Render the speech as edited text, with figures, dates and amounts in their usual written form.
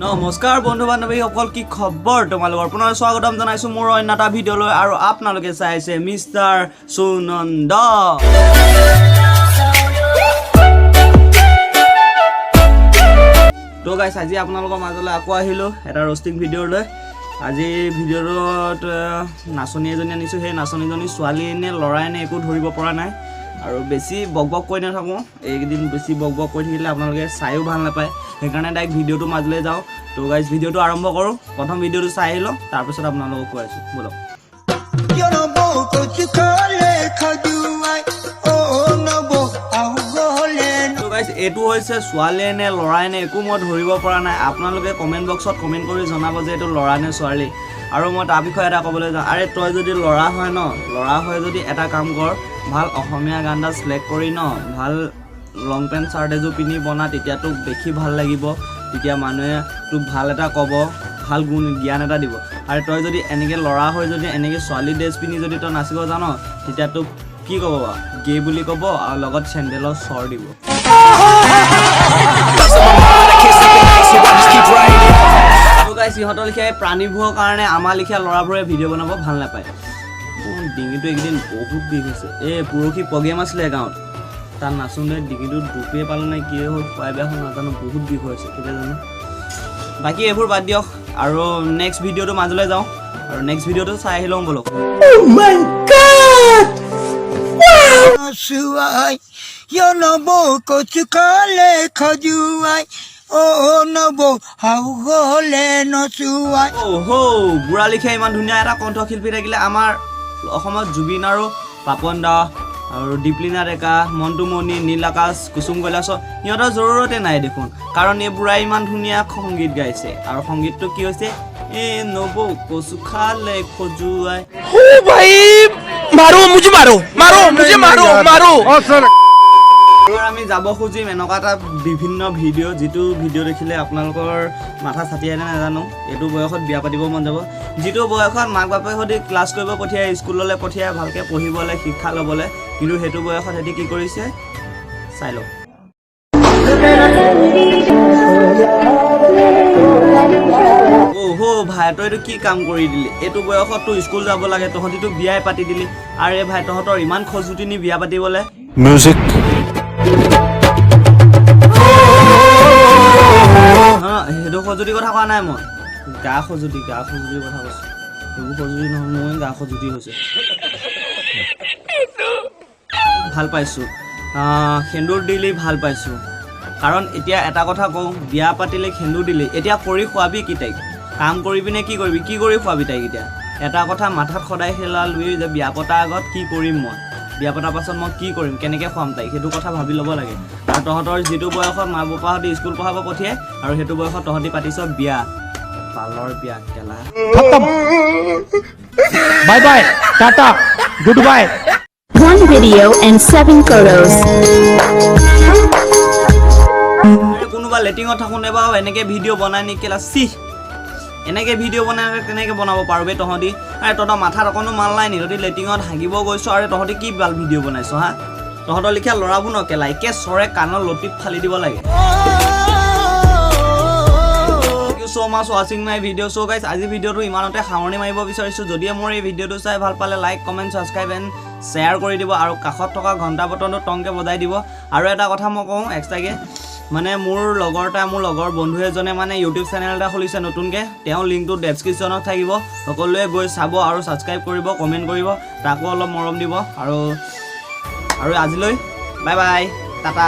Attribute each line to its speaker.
Speaker 1: নমস্কাৰ বন্ধু বান্ধৱী সকল কি খবৰ তোমালোকৰ পুনৰ স্বাগতম জনাইছো মোৰ অন্য এটা ভিডিঅ'লৈ আৰু আপোনালোকে চাইছে মিষ্টাৰ সুনন্দ তো গাইস আজি আপোনালোকৰ মাজলৈ আকৌ আহিলো এটা ৰোষ্টিং ভিডিঅ'লৈ আজি ভিডিঅ'ত নাচনী এজনী আনিছো সেই নাচনীজনী ছোৱালী নে লৰাই নে একো ধৰিব পৰা নাই আৰু বেছি বকবক কৈ নাথাকো এইদিন বেছি বকবক কৈ থাকিলে আপোনালোকে চাইও ভাল নাপায় সেইকাৰণে ডাইৰেক্ট ভিডিঅ'টো মাজলৈ যাওঁ তো গাইস ভিডিঅ'টো আৰম্ভ কৰোঁ প্ৰথম ভিডিঅ'টো চাই আহিলো তাৰ পিছত আপোনালোকক কৈ আছো বলক তো গাইস এটো হৈছে ছোৱালী নে লৰাই নে একো মই ধৰিব পৰা নাই আপোনালোকে কমেন্ট বক্সত কমেন্ট কৰি জনাব যে এটো লৰা নে ছোৱালী আৰু মই তাৰ বিষয়ে এটা ক'বলৈ যাওঁ আৰে তই যদি লৰা হয় ন লৰা হয় যদি এটা কাম কৰ ভাল অসমীয়া গান এটা সিলেক্ট কৰি ন ভাল লং পেন্ট চাৰ্ট এযোৰ পিন্ধি বনা তেতিয়া তোক দেখি ভাল লাগিব তেতিয়া মানুহে তোক ভাল এটা ক'ব ভাল গুণ জ্ঞান এটা দিব আৰু তই যদি এনেকৈ লৰা হৈ যদি এনেকৈ ছোৱালী ড্ৰেছ পিন্ধি যদি তই নাচিব জান তেতিয়া তোক কি ক'ব বাৰু গে বুলি ক'ব আৰু লগত চেণ্ডেলৰ চৰ দিব সিহঁতৰ লিখীয়া প্ৰাণীবোৰৰ কাৰণে আমাৰ লিখীয়া ল'ৰাবোৰে ভিডিঅ' বনাব ভাল নাপায় ডিঙিটো এইকেইদিন বহুত বিষ হৈছে এই পৰহি প্ৰগ্ৰেম আছিলে গাঁৱত তাত নাচোঁতে ডিঙিটো দুপে পালোঁ নাই কি হ'ল খুৱাই বেয়া হ'ল নাজানো বহুত বিষ হৈছে কেতিয়া জানো বাকী এইবোৰ বাদ দিয়ক আৰু নেক্সট ভিডিঅ'টো মাজলৈ যাওঁ আৰু নেক্সট ভিডিঅ'টো চাই আহি লওঁ বলক বুঢ়া লিখীয়া ইমান ধুনীয়া এটা কণ্ঠশিল্পী থাকিলে আমাৰ অসমত জুবিন আৰু পাপন দা আৰু দীপলিনা ডেকা মণ্টু মণি নীল আকাশ কুসুম কৈলাশ সিহঁতৰ জৰুৰতে নাই দেখোন কাৰণ এই বুঢ়াই ইমান ধুনীয়া সংগীত গাইছে আৰু সংগীতটো কি হৈছে এ নবৌ কচু খালে খজুৱাই আমি যাব খুজিম এনেকুৱা এটা বিভিন্ন ভিডিঅ' যিটো ভিডিঅ' দেখিলে আপোনালোকৰ মাথা চাটিয়াই নাজানো এইটো বয়সত বিয়া পাতিব মন যাব যিটো বয়সত মাক বাপেক সৈতে ক্লাছ কৰিব পঠিয়াই স্কুললৈ পঠিয়াই ভালকৈ পঢ়িবলৈ শিক্ষা ল'বলৈ কিন্তু সেইটো বয়সত সিহঁতি কি কৰিছে চাই লওক ভাই তই এইটো কি কাম কৰি দিলি এইটো বয়সত তোৰ স্কুল যাব লাগে তহঁতিতো বিয়াই পাতি দিলি আৰু এই ভাই তহঁতৰ ইমান খজুতি নি বিয়া পাতিবলৈ
Speaker 2: মিউজিক
Speaker 1: সেইটো সজুতিৰ কথা কোৱা নাই মই গা সজুতিৰ কথা কৈছোঁ সেইবোৰ সজুতি নহয় মই গা সজুতি হৈছে ভাল পাইছোঁ সেন্দুৰ দিলি ভাল পাইছোঁ কাৰণ এতিয়া এটা কথা কওঁ বিয়া পাতিলে সেন্দুৰ দিলি এতিয়া কৰি খোৱাবি কি তাইক কাম কৰিবি নে কি কৰিবি কি কৰি খোৱাবি তাইক এতিয়া এটা কথা মাথাত সদায় খেলালবি যে বিয়া পতাৰ আগত কি কৰিম মই বিয়া পতাৰ পাছত মই কি কৰিম কেনেকৈ খুৱাম তাইক সেইটো কথা ভাবি ল'ব লাগে আৰু তহঁতৰ যিটো বয়সত মা পাপাহঁতে স্কুল পঢ়াব পঠিয়াই আৰু সেইটো বয়সত তহঁতি পাতিছ বিয়া পালৰ বিয়া কেলা
Speaker 2: bye bye Tata good bye
Speaker 3: 1 video and 7 photos
Speaker 1: কোনোবা লেটিঙত থাকোঁতে বাৰু এনেকৈ ভিডিঅ' বনাই নি কেলা চি এনেকৈ ভিডিঅ' বনাই তেনেকৈ বনাব পাৰোঁ তহঁতি আৰে তহঁতৰ মাথাত অকণো মাল নাই নি তহঁতি লেটিঙত হাগিব গৈছ আৰু তহঁতি কি ভাল ভিডিঅ' বনাইছ হা তহঁতৰ লিখীয়া ল'ৰাবোৰ নকেলা একে চৰে কাণৰ লটিত ফালি দিব লাগে so much watching my video so guys আজি ভিডিঅ'টো ইমানতে সামৰণি মাৰিব বিচাৰিছোঁ যদি মোৰ এই ভিডিঅ'টো চাই ভাল পালে like comment subscribe and share কৰি দিব আৰু কাষত থকা ঘণ্টা বটনটো টংকৈ বজাই দিব আৰু এটা কথা মই কওঁ এক্সট্ৰাকৈ মানে মোৰ লগৰ বন্ধু এজনে মানে ইউটিউব চেনেল এটা খুলিছে নতুনকৈ তেওঁ লিংকটো ডেছক্ৰিপশ্যনত থাকিব সকলোৱে গৈ চাব আৰু ছাবস্ক্ৰাইব কৰিব কমেণ্ট কৰিব তাকো অলপ মৰম দিব আৰু আজিলৈ বাই বাই টাটা